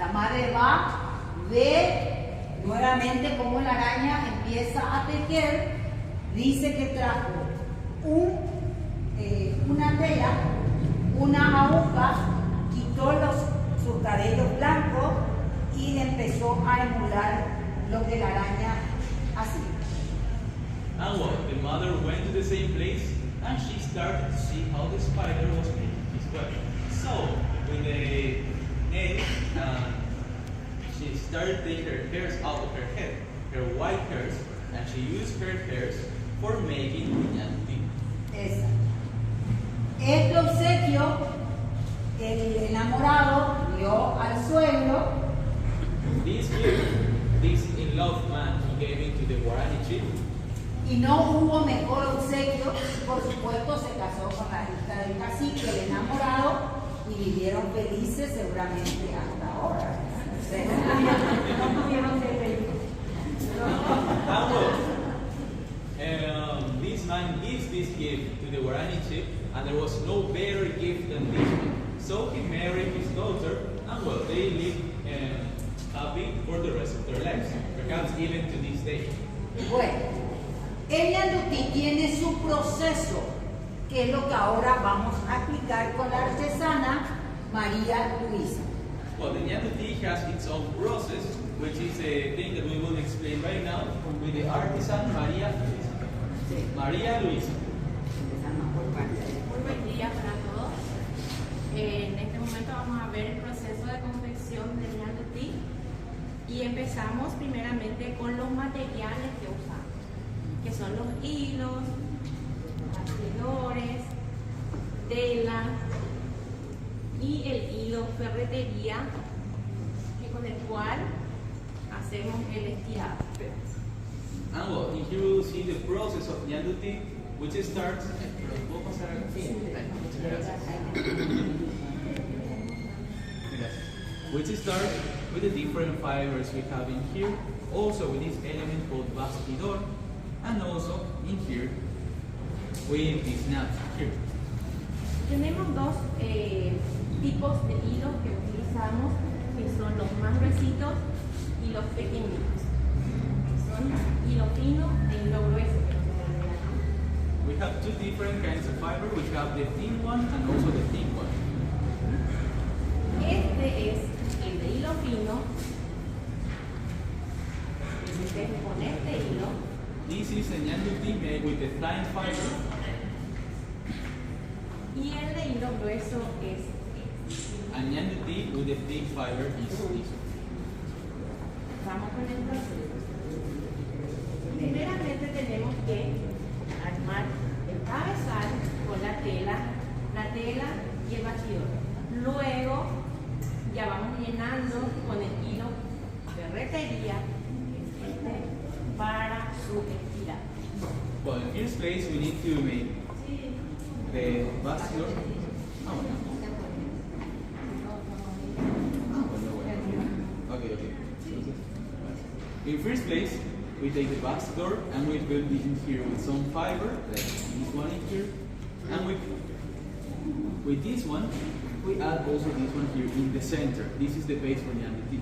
La madre va, ve nuevamente cómo la araña empieza a tejer, dice que trajo una tela, una aguja, quitó sus cabellos blancos y empezó a emular lo que la araña hacía. And well, the mother went to the same place and she started to see how the spider was making his web. So, with the nail, she started taking her hairs out of her head, her white hairs, and she used her hairs for making Ñandutí. Esa. Este obsequio, el enamorado dio al suegro. This gift, this in-love man, he gave it to the Guarani chief. Y no hubo mejor obsequio, por supuesto se casó con la hija del cacique, el enamorado, y vivieron felices seguramente hasta ahora. No tuvieron que This man gives this gift to the Guarani chief, and there was no better gift than this one. So he married his daughter, and well, they lived happy for the rest of their lives, perhaps even to this day. Bueno. El Ñandutí tiene su proceso, que es lo que ahora vamos a explicar con la artesana María Luisa. Well, the Ñandutí has its own process, which is a thing that we will explain right now with the artisan María Luisa. Sí. María Luisa. Muy buen día para todos. En este momento vamos a ver el proceso de confección del Ñandutí y empezamos primeramente con los materiales que usamos, que son los hilos, bastidores, tela y el hilo ferretería, con el cual hacemos el estirado. And well, in here we will see the process of Ñandutí, which starts. Which starts with the different fibers we have in here, also with this element called bastidor, and also in here with these nuts here. Tenemos dos tipos de hilos que utilizamos, que son los más gruesitos y los pequeñitos. Son hilo fino e hilo grueso. We have two different kinds of fiber. We have the thin one and also the thick one. Este es el de hilo fino. Este es con este hilo. This is a Ñandutí made with the thin fiber. Y el de hilo grueso es And Ñandutí with the thick fiber is this one. Vamos con el proceso. Primeramente tenemos que armar el cabezal con la tela y el bastidor. Luego ya vamos llenando con el hilo ferretería para su estirado. Well, in first place we need to make the bastidor. Okay. In first place, we take the bastidor and we build it in here with some fiber, like this one in here, and with this one, we add also this one here in the center. This is the base for Ñandutí.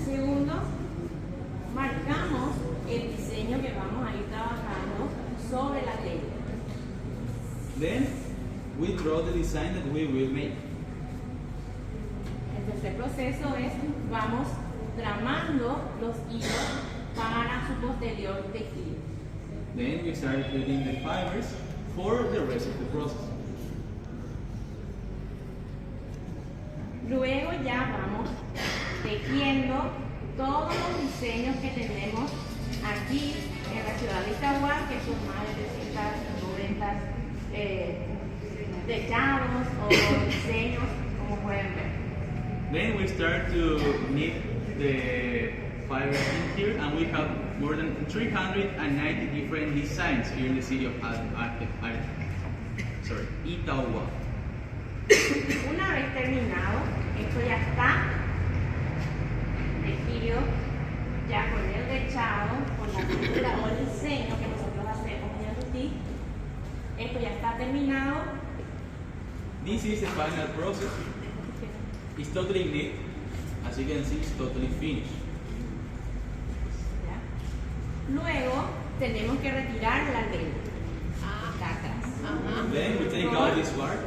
Segundo, marcamos el diseño que vamos a ir trabajando sobre la tela. Then, we draw the design that we will make. El tercer proceso es, vamos tramando los hilos para su posterior tejido. Then we start building the fibers for the rest of the process. Luego ya vamos tejiendo todos los diseños que tenemos aquí en la ciudad de Itagua, que son más de 390 techados o diseños, como pueden ver. Then we start to knit the fibers in here, and we have more than 390 different designs here in the city of Itagua. Una vez terminado, esto ya está tejido, ya con el dechado, con la figura o el diseño que nosotros hacemos en Ñandutí. Esto ya está terminado. This is the final process. It's totally neat. As you can see, it's totally finished. ¿Ya? Luego tenemos que retirar la tela. Acá atrás. Ajá. Then we take out this part.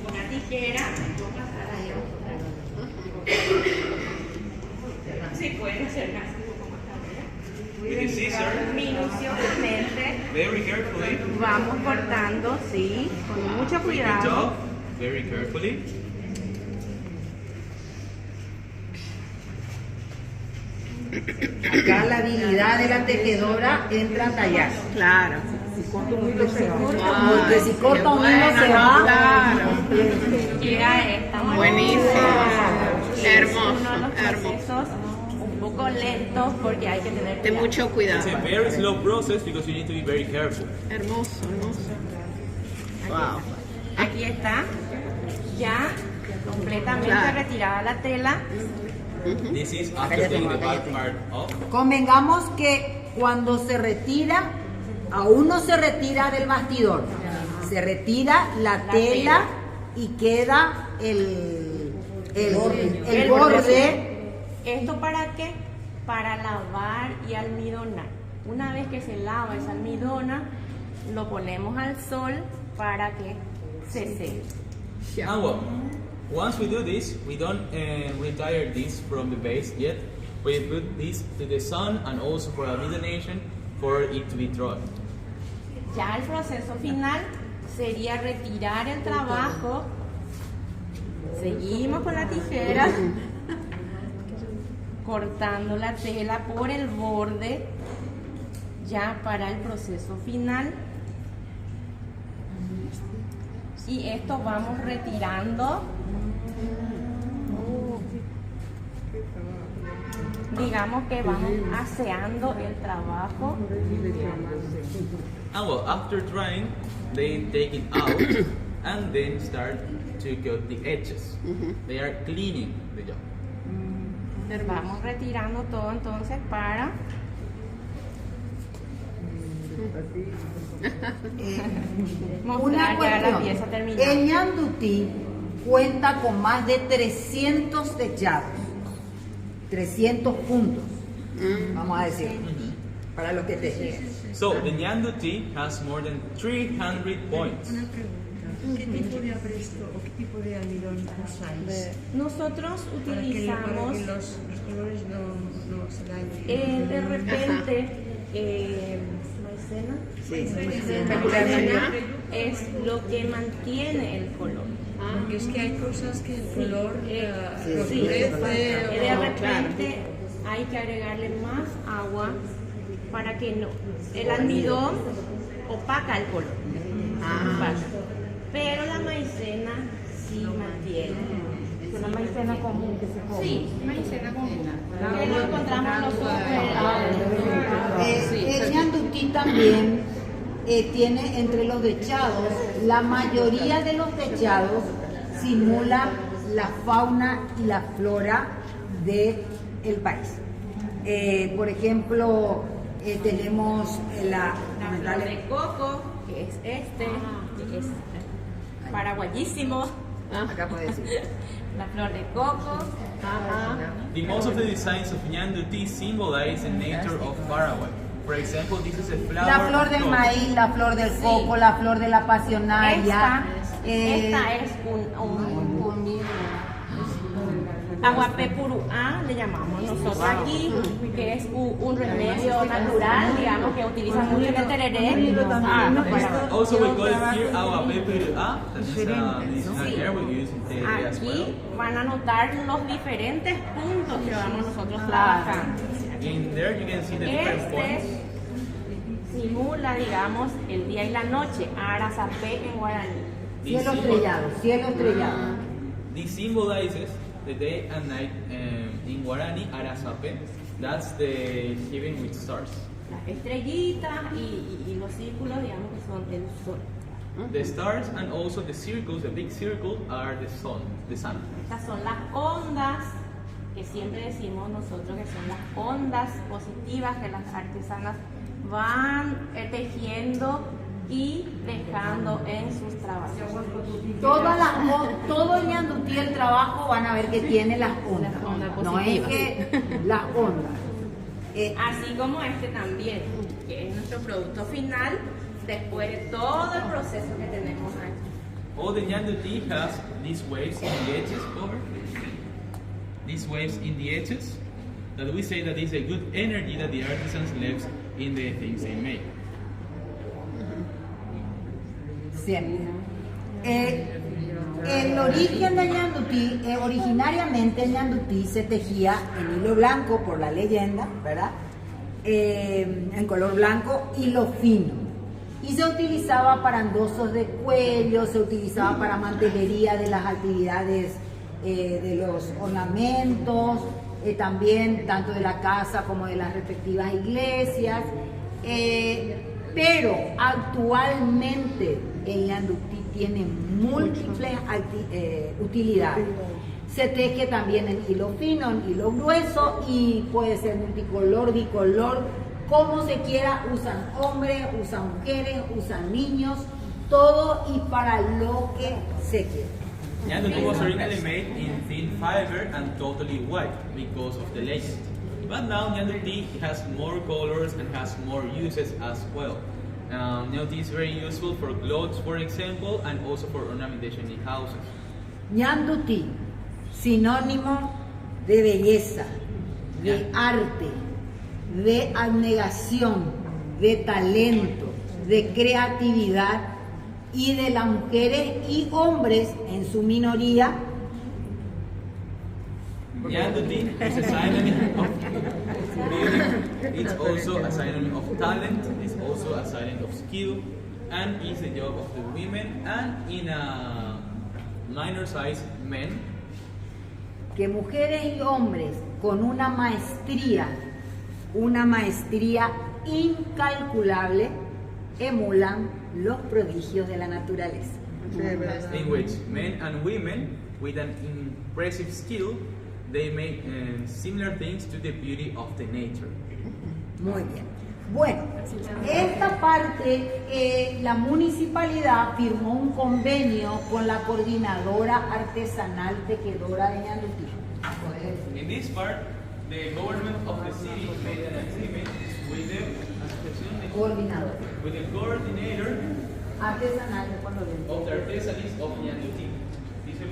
Una tijera. Voy a pasar ahí. Si pueden acercarse un poco más tarde. With the scissor, Minuciosamente very carefully. vamos cortando, sí, con mucho Take it cuidado. off, very carefully. Acá la habilidad de la tejedora entra a tallar. Claro. Porque si corta un hilo se va. Claro. Llega esta manera. Buenísimo. Es Hermoso, uno de los hermoso. procesos un poco lentos porque hay que tener De cuidado. mucho cuidado. It's a very slow process because you need to be very careful. Hermoso, hermoso. Wow. Aquí está, ya completamente Claro. retirada la tela. This is after taking the back part off. Convengamos que cuando se retira, aún no se retira del bastidor, se retira la tela y queda el borde. ¿Esto para qué? Para lavar y almidonar. Una vez que se lava y se almidona, lo ponemos al sol para que se seque. And well, once we do this, we don't retire this from the base yet. We put this to the sun and also for almidonation for it to be dried. Ya el proceso final sería retirar el trabajo. Seguimos con la tijera, cortando la tela por el borde, ya para el proceso final. Y esto vamos retirando. Digamos que vamos aseando el trabajo. And well, after drying, they take it out and then start to cut the edges. They are cleaning the job. Vamos retirando todo entonces para Una mostrar ya la cuestión, pieza terminada. el ñandutí cuenta con más de 300 techados, 300 puntos, vamos a decir, para los que tejen. So the Nyandu tea has more than 300 points. Una pregunta, ¿qué tipo de apresto o qué tipo de almidón usáis? Nosotros Para que utilizamos los colores no se dañen. de repente maicena. Maicena. Es lo que mantiene el color. Porque es que hay cosas que el color Sí, oscurece de o... repente hay que agregarle más agua para que no, el almidón opaca el color. Opaca. Pero la maicena sí mantiene. Es una maicena común que se come. Sí, maicena común. Que lo encontramos en los El ñandutí también tiene entre los dechados, la mayoría de los dechados simula la fauna y la flora del país. Por ejemplo, tenemos la flor de coco, que es que es paraguayísimo. acá puede decir. La flor de coco. The most of the designs of Nyandu tea symbolize the nature of Paraguay. For example, this is a flower. La flor del cloth. maíz, la flor del coco, la flor de la pasionaria. Esta es un aguapé puruá, le llamamos nosotros aquí, que es un remedio natural, digamos, que utilizan mucho en el tereré. Also, we call it here agua peperuá. This is an herb we use in Tea as Aquí well. van a notar los diferentes puntos que vamos nosotros trabajando. In there, you can see the different points. Simula, digamos, el día y la noche, Arazapé en guaraní. Cielo estrellado, cielo estrellado. This symbolizes the day and night in Guarani, Arazape. That's the heaven with stars. Las estrellitas y los círculos, digamos, que son el sol. The stars and also the circles, the big circles, are the sun. Estas son las ondas que siempre decimos nosotros que son las ondas positivas que las artesanas van tejiendo y dejando en sus trabajos. Todo ñandutí el trabajo van a ver que tiene las ondas. No es que las ondas. Así como este también, que es nuestro producto final después de todo el proceso que tenemos aquí. All the ñandutí has these waves in the edges over. These waves in the edges that we say that is a good energy that the artisans left in the things they make. Siempre. El origen del ñandutí, originariamente el ñandutí se tejía en hilo blanco por la leyenda, ¿verdad? En color blanco, hilo fino. Y se utilizaba para endosos de cuello, se utilizaba para mantelería de las actividades de los ornamentos, también tanto de la casa como de las respectivas iglesias. Pero actualmente el ñandutí tiene múltiples utilidades. Se teje también en hilo fino, en hilo grueso y puede ser multicolor, bicolor, como se quiera. Usan hombres, usan mujeres, usan niños, todo y para lo que se quiera. Ñandutí was originally made in thin fiber and totally white because of the legend. But now ñandutí has more colors and has more uses as well. Ñandutí is very useful for clothes, for example, and also for ornamentation in houses. Ñandutí, sinónimo de belleza, de arte, de abnegación, de talento, de creatividad y de las mujeres y hombres en su minoría. Ñandutí is a synonym of beauty, it's also a synonym of talent, it's also a synonym of skill, and is the job of the women and in a minor size men. Que mujeres y hombres con una maestría incalculable emulan los prodigios de la naturaleza. In which men and women with an impressive skill they make similar things to the beauty of the nature. Muy bien. Bueno, esta parte, la municipalidad firmó un convenio con la coordinadora artesanal tejedora de ñandutí. In this part, the government of the city made an agreement with the coordinator Artesanal of the artisans of ñandutí.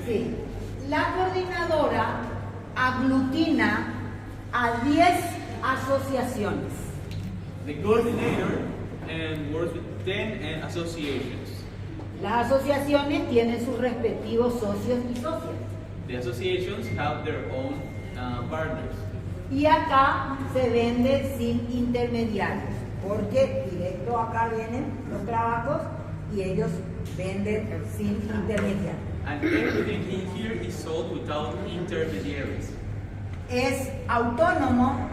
Sí. La coordinadora aglutina a 10 asociaciones. The coordinator works with 10 associations. Las asociaciones tienen sus respectivos socios y socias. The associations have their own partners. Y acá se vende sin intermediarios, porque directo acá vienen los trabajos y ellos venden sin intermediarios. And everything in here is sold without intermediaries. Es autónoma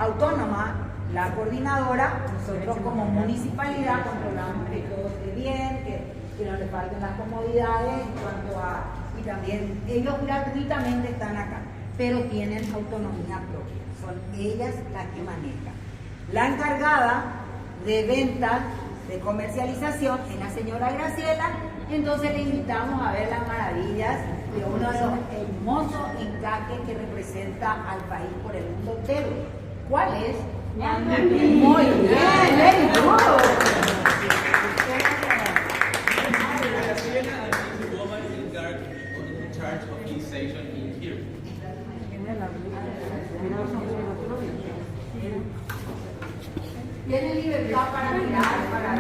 la coordinadora. Nosotros como municipalidad controlamos que todo esté bien, que no le falten las comodidades en cuanto a, y también ellos gratuitamente están acá, pero tienen autonomía propia, son ellas las que manejan. La encargada de ventas, de comercialización, es la señora Graciela. Entonces le invitamos a ver las maravillas de uno de los hermosos encajes que representa al país por el mundo entero. ¿Cuál es? Muy bien, very good. Graciela is the woman in charge of this section in here. Tiene libertad para mirar, para